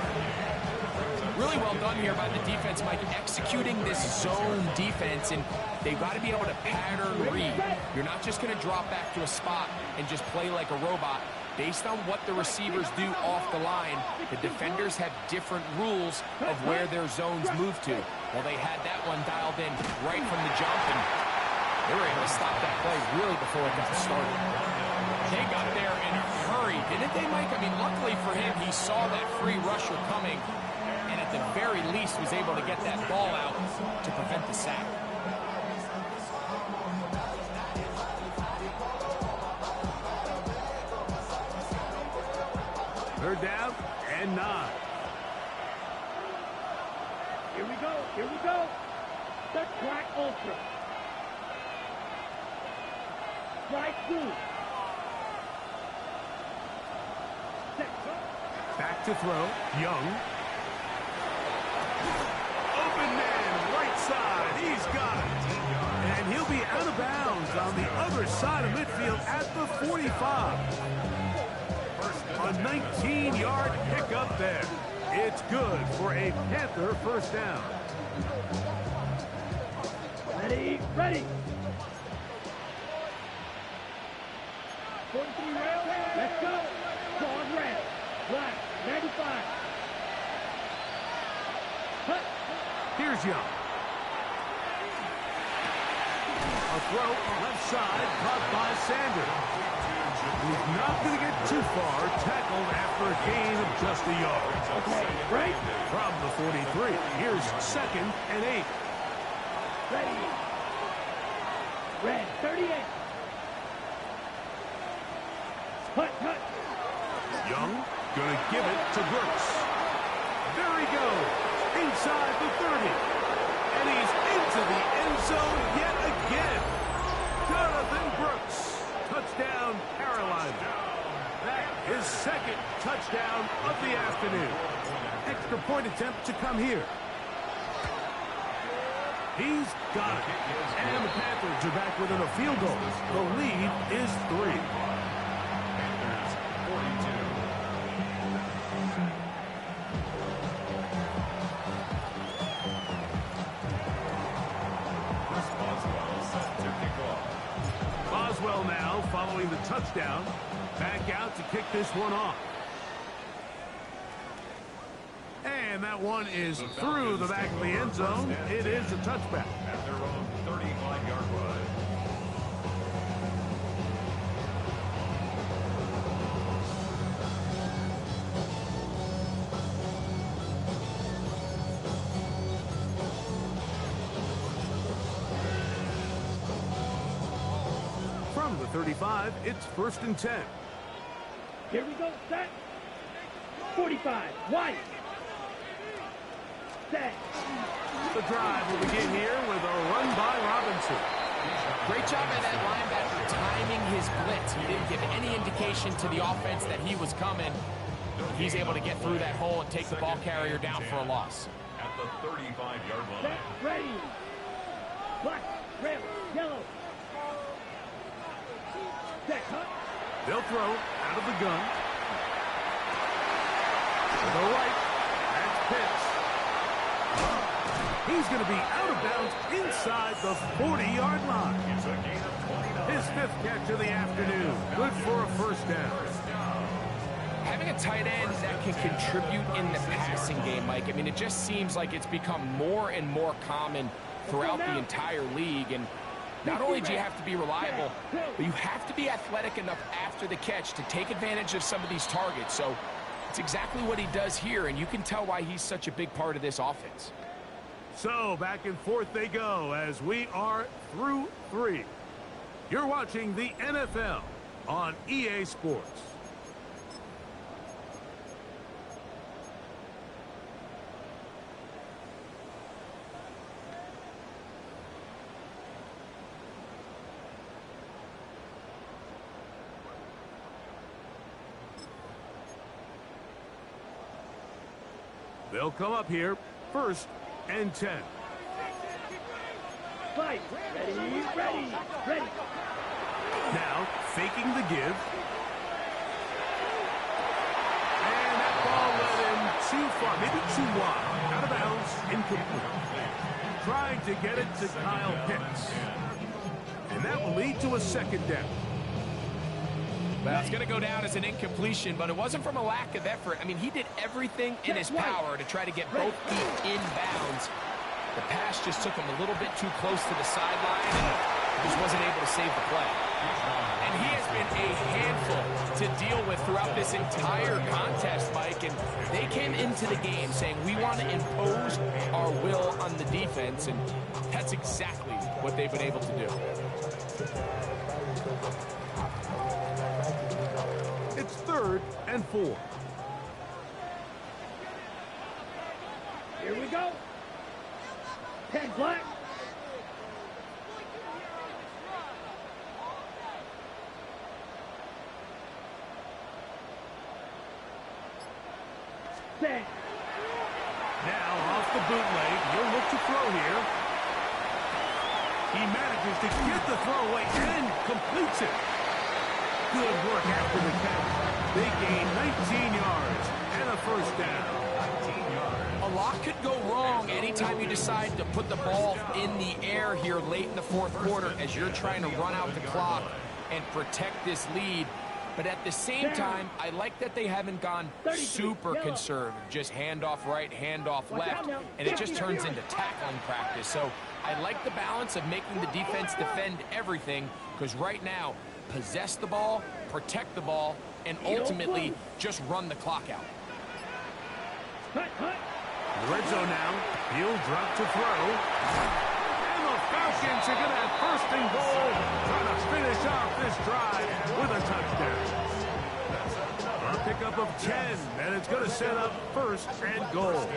Really well done here by the defense, Mike, executing this zone defense, and they've got to be able to pattern read. You're not just going to drop back to a spot and just play like a robot. Based on what the receivers do off the line, the defenders have different rules of where their zones move to. Well, they had that one dialed in right from the jump, and they were able to stop that play really before it got started. They got there in a hurry, didn't they, Mike? I mean, luckily for him, he saw that free rusher coming, and at the very least was able to get that ball out to prevent the sack. Third down and 9. Here we go. Here we go. The Crack Ultra. Strike 2. Set. Back to throw. Young. Open man, right side. He's got it. And he'll be out of bounds on the other side of midfield at the 45. A 19-yard pickup there. It's good for a Panther first down. Ready, ready. 43 rail. Let's go. Broad red. Black. 95. Cut. Here's Young. A throw left side caught by Sanders. He's not going to get too far. Tackled after a gain of just a yard. Okay, right. From the 43, here's 2nd and 8. Ready. Red, 38. Cut, cut. Young going to give it to Brooks. There he goes. Inside the 30. And he's into the end zone yet again. Jonathan Brooks. Touchdown, Carolina. That is 2nd touchdown of the afternoon. Extra point attempt to come here. He's got it. And the Panthers are back within a field goal. The lead is 3. Panthers 42. Chris Boswell set to kick off. Boswell now following the touchdown. Back out to kick this one off. And that one is through the back of the end zone. It is a touchback. At their own 35-yard line. From the 35, it's 1st and 10. Here we go. Set. 45. White. Set. The drive will begin here with a run by Robinson. Great job by that linebacker timing his blitz. He didn't give any indication to the offense that he was coming. He's able to get through that hole and take the ball carrier down for a loss. At the 35-yard line. Set. Ready. Black. Red. Yellow. Set. Cut. They'll throw out of the gun. To the right. That's Pitts. He's going to be out of bounds inside the 40-yard line. It's a gain of 29. His 5th catch of the afternoon. Good for a first down. Having a tight end that can contribute in the passing game, Mike, I mean, it just seems like it's become more and more common throughout the entire league. And not only do you have to be reliable, but you have to be athletic enough after the catch to take advantage of some of these targets. So it's exactly what he does here, and you can tell why he's such a big part of this offense. So back and forth they go as we are through 3. You're watching the NFL on EA Sports. They'll come up here, 1st and 10. fight. Ready, ready, ready. Now, faking the give. And that ball went in too far, maybe too wide. Out of bounds, incomplete. Trying to get it to Kyle Pitts. And that will lead to a second down. Well, it's going to go down as an incompletion, but it wasn't from a lack of effort. I mean, he did everything in his power to try to get both feet in bounds. The pass just took him a little bit too close to the sideline, and he just wasn't able to save the play. And he has been a handful to deal with throughout this entire contest, Mike. And they came into the game saying, we want to impose our will on the defense, and that's exactly what they've been able to do. It's 3rd and 4. Here we go. 10 black. Set. Now off the bootleg, he'll look to throw here. He manages to get the throw away and completes it. Good work after the catch. They gain 19 yards and a first down. A lot could go wrong anytime you decide to put the ball in the air here late in the fourth quarter as you're trying to run out the clock and protect this lead. But at the same time, I like that they haven't gone super conservative. Just handoff right, handoff left, and it just turns into tackling practice. So I like the balance of making the defense defend everything, because right now, possess the ball, protect the ball, and ultimately just run the clock out. In the red zone now, he'll drop to throw. And the Falcons are going to have 1st and goal, trying to finish off this drive with a touchdown. A pickup of 10, and it's going to set up 1st and goal.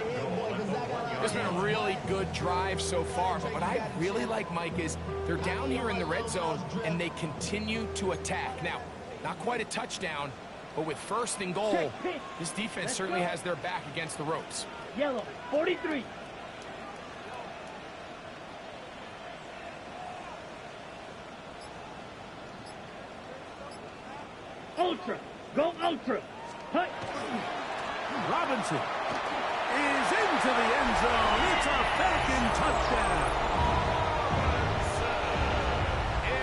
It's been a really good drive so far, but what I really like, Mike, is they're down here in the red zone, and they continue to attack. Now, not quite a touchdown, but with 1st and goal, this defense certainly has their back against the ropes. Yellow, 43. Ultra. Go Ultra. Hut. Robinson is into the end zone. It's a Falcon touchdown.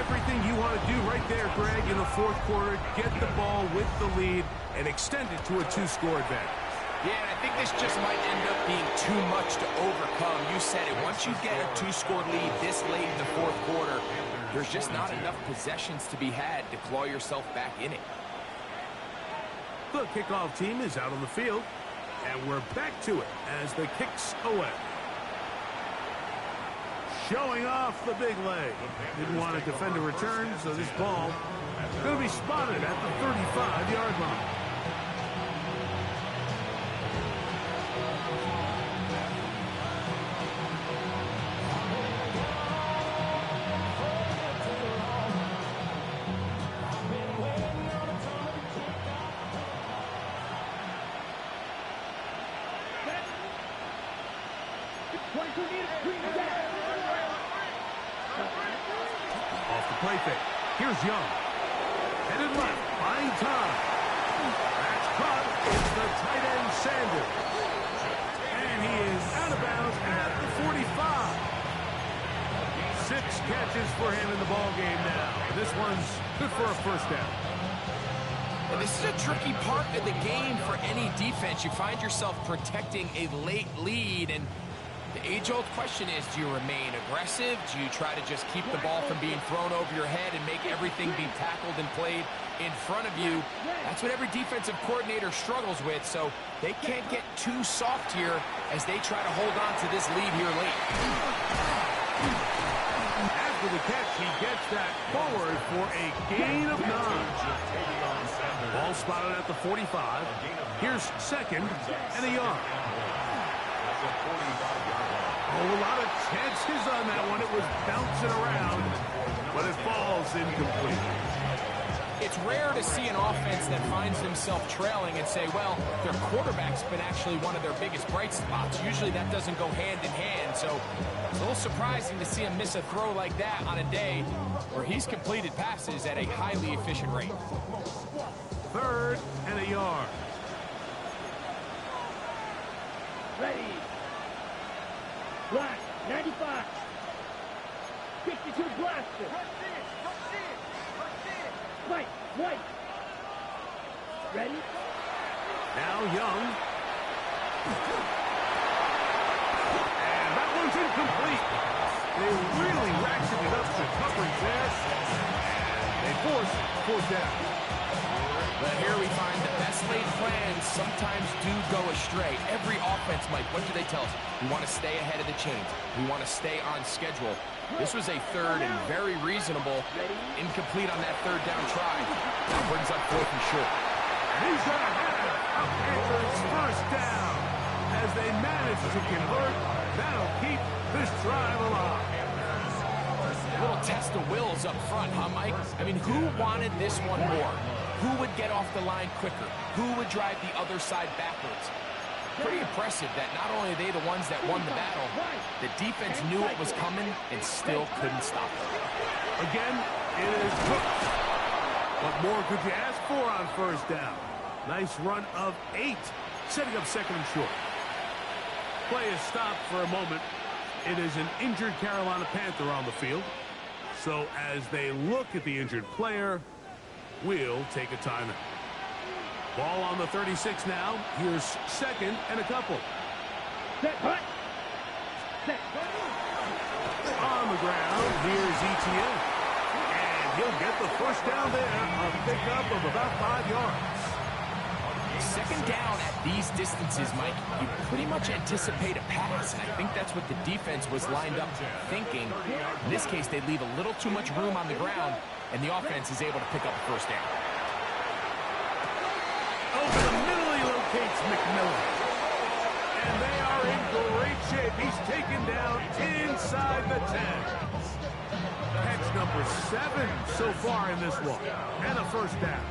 Everything you want to do right there, Greg, in the fourth quarter. Get the ball with the lead and extend it to a 2-score advantage. Yeah, and I think this just might end up being too much to overcome. You said it. Once you get a 2-score lead this late in the fourth quarter, there's just not enough possessions to be had to claw yourself back in it. The kickoff team is out on the field, and we're back to it as the kicks away. Showing off the big leg. Didn't want to defend a return, so this ball is going to be spotted at the 35-yard line. Off the play fake. Here's Young. Headed left. Buying time. That's caught. It's the tight end, Sanders. And he is out of bounds at the 45. 6 catches for him in the ball game now. This one's good for a first down. And this is a tricky part of the game for any defense. You find yourself protecting a late lead, and the age-old question is, do you remain aggressive? Do you try to just keep the ball from being thrown over your head and make everything be tackled and played in front of you? That's what every defensive coordinator struggles with, so they can't get too soft here as they try to hold on to this lead here late. After the catch, he gets that forward for a gain of 9. Ball spotted at the 45. Here's 2nd and a yard. Oh, a lot of chances on that one. It was bouncing around, but it falls incomplete. It's rare to see an offense that finds themselves trailing and say, well, their quarterback's been actually one of their biggest bright spots. Usually that doesn't go hand in hand, so it's a little surprising to see him miss a throw like that on a day where he's completed passes at a highly efficient rate. 3rd and a yard. Ready. Black, 95. 52 blaster. White. Ready? Now Young. And that one's incomplete. They really ratcheted up the coverage there. They force 4th down. But here we find the best laid plans sometimes do go astray. Every offense, Mike, what do they tell us? We want to stay ahead of the chains. We want to stay on schedule. This was a 3rd and very reasonable. Incomplete on that 3rd down try. That brings up 4th and short. He's going to have a Panthers 1st down. As they manage to convert, that'll keep this drive alive. A little test of wills up front, huh, Mike? I mean, who wanted this one more? Who would get off the line quicker? Who would drive the other side backwards? Pretty impressive that not only are they the ones that won the battle, the defense knew it was coming and still couldn't stop it. Again, it is Cooks. What more could you ask for on 1st down? Nice run of 8, setting up 2nd and short. Play is stopped for a moment. It is an injured Carolina Panther on the field. So as they look at the injured player, we'll take a timeout. Ball on the 36 now. Here's 2nd and a couple. Set, hut. Set. On the ground, here's Etienne. And he'll get the 1st down there. A pickup of about 5 yards. 2nd down at these distances, Mike, you pretty much anticipate a pass, and I think that's what the defense was lined up thinking. In this case, they leave a little too much room on the ground, and the offense is able to pick up a 1st down. Over the middle, he locates McMillan. And they are in great shape. He's taken down inside the 10. Catch number 7 so far in this one. And a 1st down.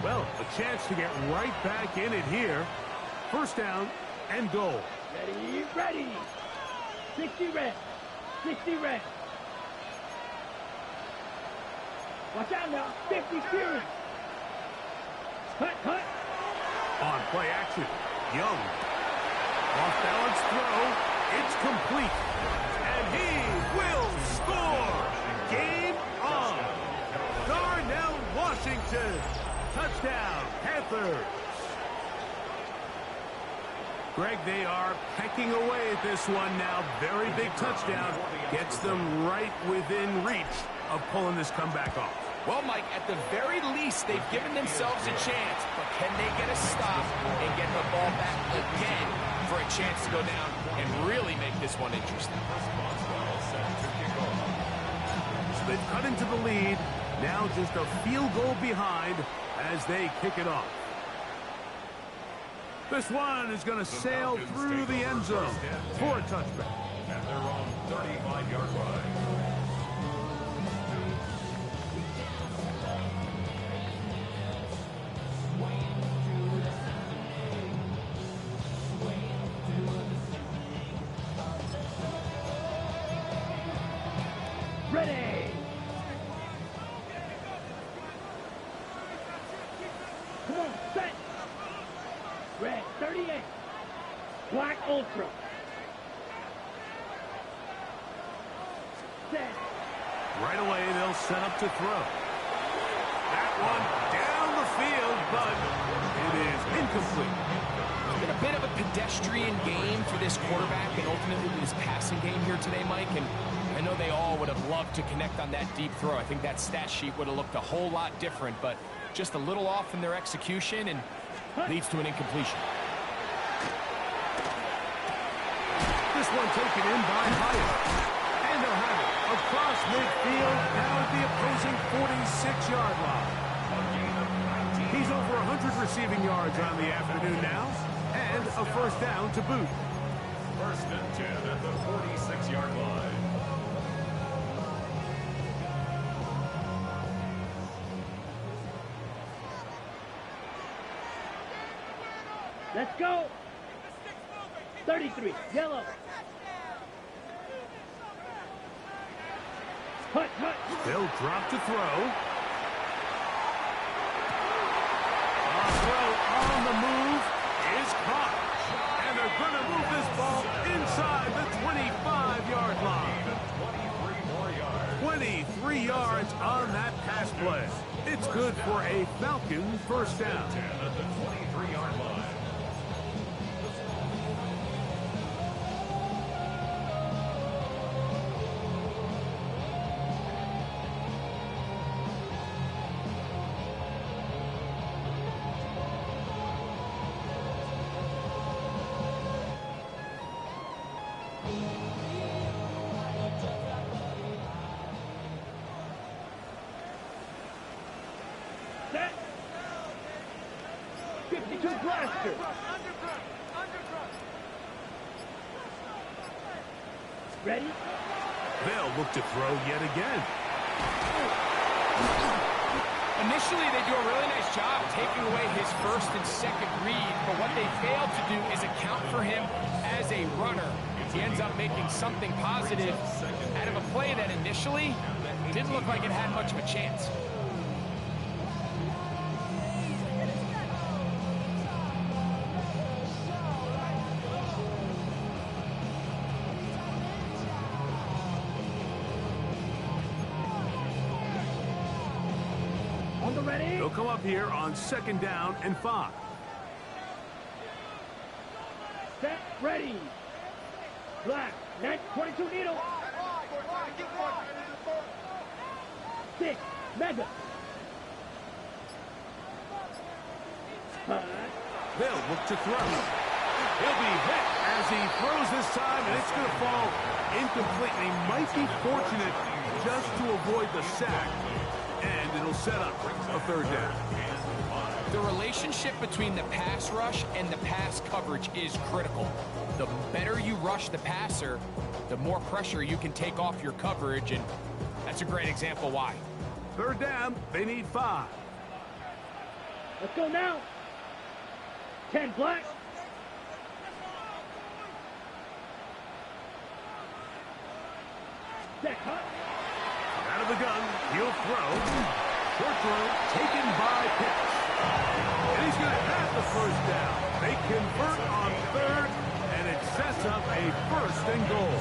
Well, a chance to get right back in it here. 1st down and goal. Ready. 60 red. 60 red. Watch out now. 50 series. Cut. On play action, Young. Off balance throw. It's complete. And he will score. Game on. Darnell Washington. Touchdown, Panthers. Greg, they are pecking away at this one now. Very big touchdown. Gets them right within reach of pulling this comeback off. Well, Mike, at the very least, they've given themselves a chance. But can they get a stop and get the ball back again for a chance to go down and really make this one interesting? So they've cut into the lead. Now just a field goal behind as they kick it off. This one is going to sail through the end zone for a touchback. And they're on 35-yard line. Ready. Come on, set. Red, 38. Black Ultra. Set. Right away, they'll set up to throw. That one down the field, but it is incomplete. It's been a bit of a pedestrian game for this quarterback and ultimately this passing game here today, Mike. And I know they all would have loved to connect on that deep throw. I think that stat sheet would have looked a whole lot different, but just a little off in their execution and leads to an incompletion. This one taken in by Hyatt. And they'll have it across midfield, now at the opposing 46-yard line. He's over 100 receiving yards on the afternoon now, and a 1st down to boot. 1st and 10 at the 46-yard line. Let's go. 33, yellow. Hut, hut. They'll drop to throw. A throw on the move is caught. And they're going to move this ball inside the 25-yard line. 23 yards on that pass play. It's good for a Falcon first down. At the 23-yard line. Set. 52 blaster. Ready? They'll look to throw yet again. Initially, they do a really nice job taking away his first and second read, but what they failed to do is account for him as a runner. He ends up making something positive out of a play that initially didn't look like it had much of a chance. On the ready? They'll come up here on 2nd down and 5. Set, ready. Black, 922 needle. 6, mega. Hut. They'll look to throw. He'll be hit as he throws this time, and it's going to fall incompletely. Might be fortunate just to avoid the sack, and it'll set up a 3rd down. The relationship between the pass rush and the pass coverage is critical. The better you rush the passer, the more pressure you can take off your coverage, and that's a great example why. 3rd down, they need 5. Let's go now. 10 black. Set, hut. Out of the gun, he'll throw. Short throw, taken by Pitts. And he's going to have the 1st down. They convert on 3rd, and it sets up a 1st and goal.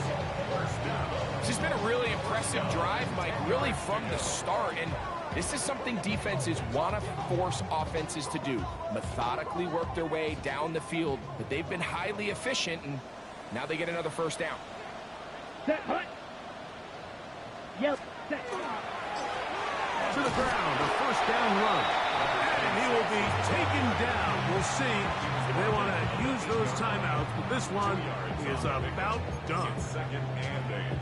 This has been a really impressive drive, Mike, really from the start. And this is something defenses want to force offenses to do. Methodically work their way down the field. But they've been highly efficient, and now they get another 1st down. Set, hut. Yellow, set. To the ground, a 1st down run. And he will be taken down. We'll see if they want to use those timeouts, but this one is about done. 2nd and 8.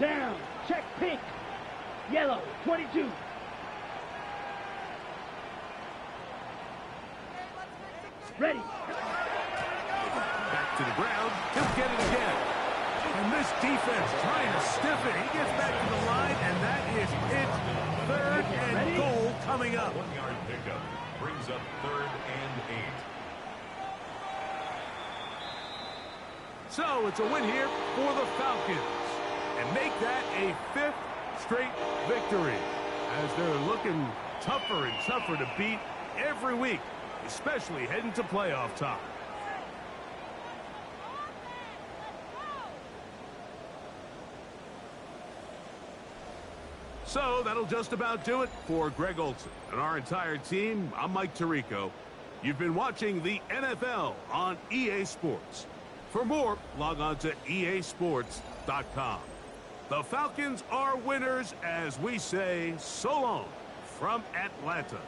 Down, check pink. Yellow, 22. Ready. Back to the ground. He'll get it again. And this defense trying to stiff it. He gets back to the line, and that is it. 3rd and goal coming up. 1-yard pickup brings up 3rd and 8. So it's a win here for the Falcons. And make that a 5th straight victory. As they're looking tougher and tougher to beat every week, especially heading to playoff time. So that'll just about do it for Greg Olson and our entire team. I'm Mike Tirico. You've been watching the NFL on EA Sports. For more, log on to easports.com. The Falcons are winners as we say so long from Atlanta.